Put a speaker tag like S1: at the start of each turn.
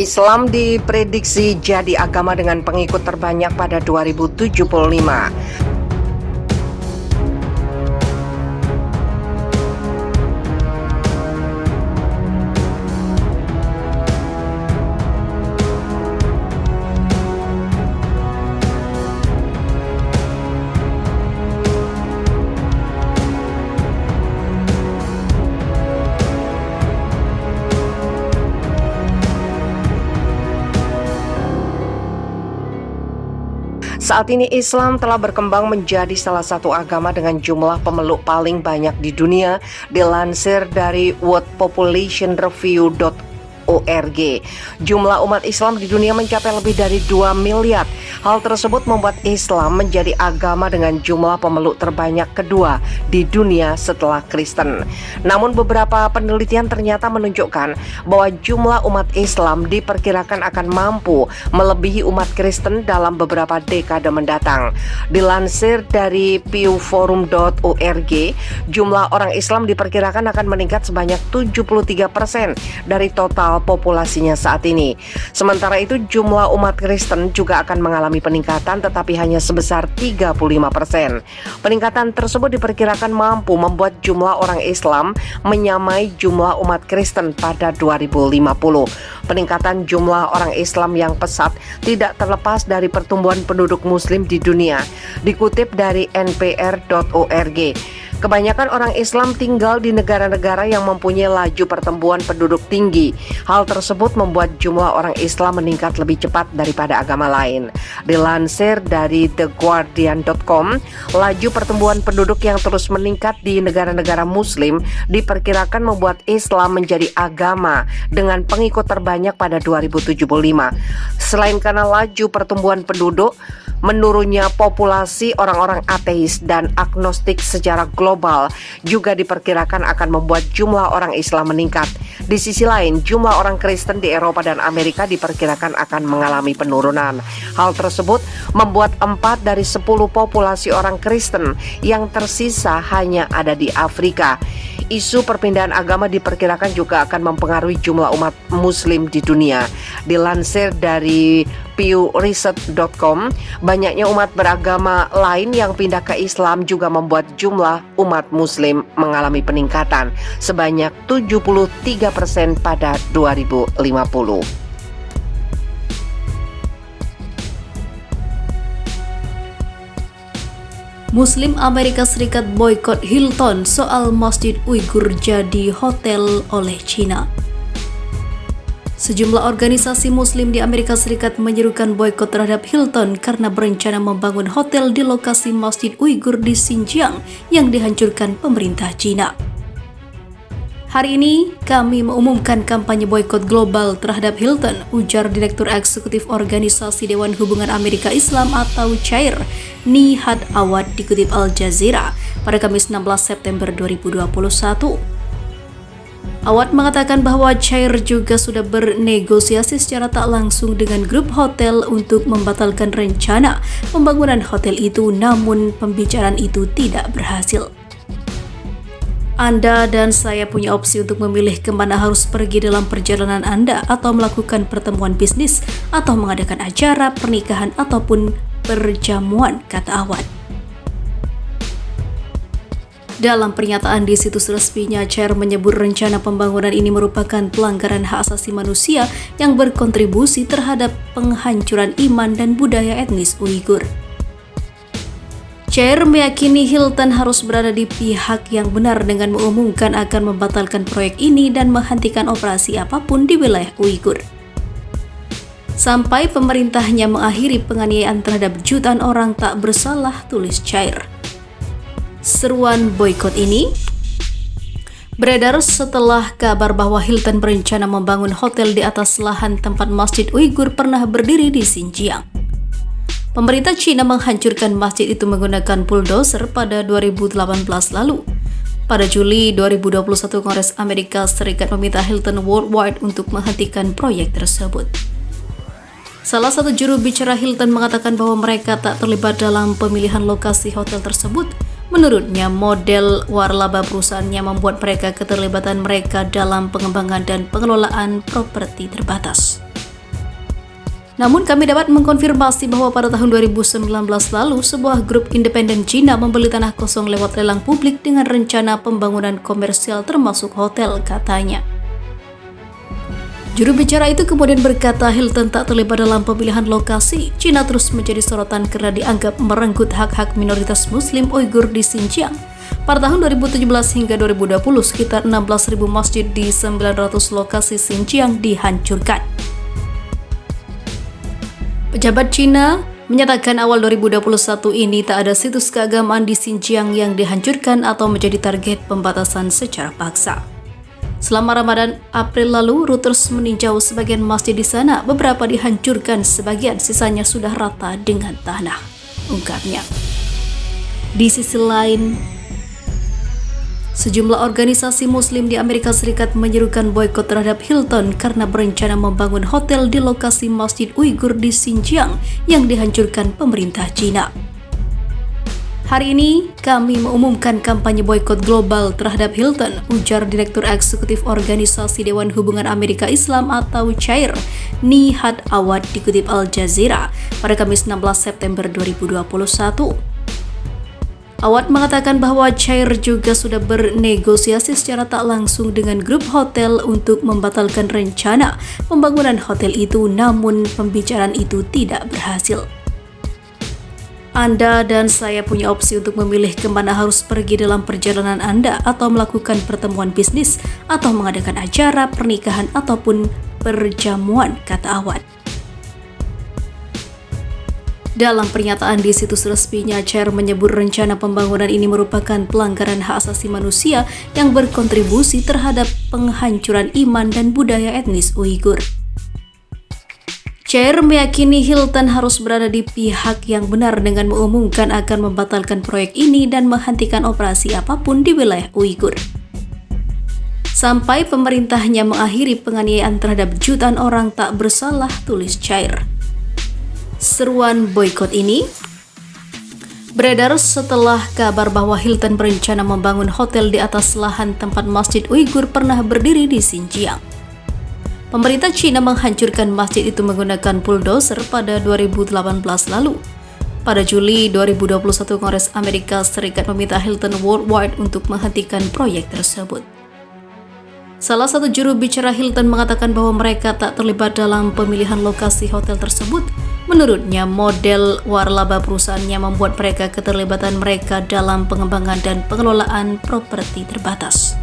S1: Islam diprediksi jadi agama dengan pengikut terbanyak pada 2075. Saat ini Islam telah berkembang menjadi salah satu agama dengan jumlah pemeluk paling banyak di dunia, dilansir dari worldpopulationreview.org. Jumlah umat Islam di dunia mencapai lebih dari 2 miliar. Hal tersebut membuat Islam menjadi agama dengan jumlah pemeluk terbanyak kedua di dunia setelah Kristen. Namun beberapa penelitian ternyata menunjukkan bahwa jumlah umat Islam diperkirakan akan mampu melebihi umat Kristen dalam beberapa dekade mendatang. Dilansir dari pewforum.org, jumlah orang Islam diperkirakan akan meningkat sebanyak 73% dari total populasinya saat ini. Sementara itu jumlah umat Kristen juga akan mengalami peningkatan tetapi hanya sebesar 35%. Peningkatan tersebut diperkirakan mampu membuat jumlah orang Islam menyamai jumlah umat Kristen pada 2050. Peningkatan jumlah orang Islam yang pesat tidak terlepas dari pertumbuhan penduduk muslim di dunia. Dikutip dari npr.org, kebanyakan orang Islam tinggal di negara-negara yang mempunyai laju pertumbuhan penduduk tinggi. Hal tersebut membuat jumlah orang Islam meningkat lebih cepat daripada agama lain. Dilansir dari theguardian.com, laju pertumbuhan penduduk yang terus meningkat di negara-negara muslim diperkirakan membuat Islam menjadi agama dengan pengikut terbanyak pada 2075. Selain karena laju pertumbuhan penduduk, menurunnya populasi orang-orang ateis dan agnostik secara global juga diperkirakan akan membuat jumlah orang Islam meningkat. Di sisi lain, jumlah orang Kristen di Eropa dan Amerika diperkirakan akan mengalami penurunan. Hal tersebut membuat 4 dari 10 populasi orang Kristen yang tersisa hanya ada di Afrika. Isu perpindahan agama diperkirakan juga akan mempengaruhi jumlah umat muslim di dunia. Dilansir dari pewresearch.com, banyaknya umat beragama lain yang pindah ke Islam juga membuat jumlah umat muslim mengalami peningkatan sebanyak 73% pada 2050.
S2: Muslim Amerika Serikat boikot Hilton soal Masjid Uighur jadi hotel oleh China. Sejumlah organisasi Muslim di Amerika Serikat menyerukan boikot terhadap Hilton karena berencana membangun hotel di lokasi Masjid Uighur di Xinjiang yang dihancurkan pemerintah China. Hari ini, kami mengumumkan kampanye boikot global terhadap Hilton, ujar Direktur Eksekutif Organisasi Dewan Hubungan Amerika Islam atau CHAIR, Nihad Awad, dikutip Al Jazeera pada Kamis 16 September 2021. Awad mengatakan bahwa CHAIR juga sudah bernegosiasi secara tak langsung dengan grup hotel untuk membatalkan rencana pembangunan hotel itu, namun pembicaraan itu tidak berhasil. Anda dan saya punya opsi untuk memilih kemana harus pergi dalam perjalanan Anda, atau melakukan pertemuan bisnis, atau mengadakan acara, pernikahan, ataupun perjamuan, kata Awad. Dalam pernyataan di situs resminya, CHAIR menyebut rencana pembangunan ini merupakan pelanggaran hak asasi manusia yang berkontribusi terhadap penghancuran iman dan budaya etnis Uighur. CHAIR meyakini Hilton harus berada di pihak yang benar dengan mengumumkan akan membatalkan proyek ini dan menghentikan operasi apapun di wilayah Uighur sampai pemerintahnya mengakhiri penganiayaan terhadap jutaan orang tak bersalah, tulis CHAIR. Seruan boikot ini beredar setelah kabar bahwa Hilton berencana membangun hotel di atas lahan tempat Masjid Uighur pernah berdiri di Xinjiang. Pemerintah China menghancurkan masjid itu menggunakan bulldozer pada 2018 lalu. Pada Juli 2021, Kongres Amerika Serikat meminta Hilton Worldwide untuk menghentikan proyek tersebut. Salah satu juru bicara Hilton mengatakan bahwa mereka tak terlibat dalam pemilihan lokasi hotel tersebut. Menurutnya, model waralaba perusahaannya membuat mereka keterlibatan mereka dalam pengembangan dan pengelolaan properti terbatas. Namun kami dapat mengkonfirmasi bahwa pada tahun 2019 lalu sebuah grup independen Cina membeli tanah kosong lewat lelang publik dengan rencana pembangunan komersial termasuk hotel, katanya. Juru bicara itu kemudian berkata Hilton tak terlibat dalam pemilihan lokasi. Cina terus menjadi sorotan karena dianggap merenggut hak-hak minoritas Muslim Uighur di Xinjiang. Pada tahun 2017 hingga 2020, sekitar 16.000 masjid di 900 lokasi Xinjiang dihancurkan. Pejabat Cina menyatakan awal 2021 ini tak ada situs keagamaan di Xinjiang yang dihancurkan atau menjadi target pembatasan secara paksa. Selama Ramadan April lalu, Reuters meninjau sebagian masjid di sana. Beberapa dihancurkan, sebagian sisanya sudah rata dengan tanah, ungkapnya. Di sisi lain, sejumlah organisasi Muslim di Amerika Serikat menyerukan boikot terhadap Hilton karena berencana membangun hotel di lokasi Masjid Uighur di Xinjiang yang dihancurkan pemerintah Cina. Hari ini, kami mengumumkan kampanye boikot global terhadap Hilton, ujar Direktur Eksekutif Organisasi Dewan Hubungan Amerika Islam atau CHAIR, Nihad Awad, dikutip Al Jazeera pada Kamis 16 September 2021. Awad mengatakan bahwa CHAIR juga sudah bernegosiasi secara tak langsung dengan grup hotel untuk membatalkan rencana pembangunan hotel itu, namun pembicaraan itu tidak berhasil. Anda dan saya punya opsi untuk memilih kemana harus pergi dalam perjalanan Anda, atau melakukan pertemuan bisnis, atau mengadakan acara, pernikahan, ataupun perjamuan, kata Awad. Dalam pernyataan di situs resminya, CHAIR menyebut rencana pembangunan ini merupakan pelanggaran hak asasi manusia yang berkontribusi terhadap penghancuran iman dan budaya etnis Uighur. CHAIR meyakini Hilton harus berada di pihak yang benar dengan mengumumkan akan membatalkan proyek ini dan menghentikan operasi apapun di wilayah Uighur. Sampai pemerintahnya mengakhiri penganiayaan terhadap jutaan orang tak bersalah, tulis CHAIR. Seruan boikot ini beredar setelah kabar bahwa Hilton berencana membangun hotel di atas lahan tempat Masjid Uighur pernah berdiri di Xinjiang. Pemerintah Cina menghancurkan masjid itu menggunakan bulldozer pada 2018 lalu. Pada Juli 2021, Kongres Amerika Serikat meminta Hilton Worldwide untuk menghentikan proyek tersebut. Salah satu juru bicara Hilton mengatakan bahwa mereka tak terlibat dalam pemilihan lokasi hotel tersebut. Menurutnya, model waralaba perusahaannya membuat mereka keterlibatan mereka dalam pengembangan dan pengelolaan properti terbatas.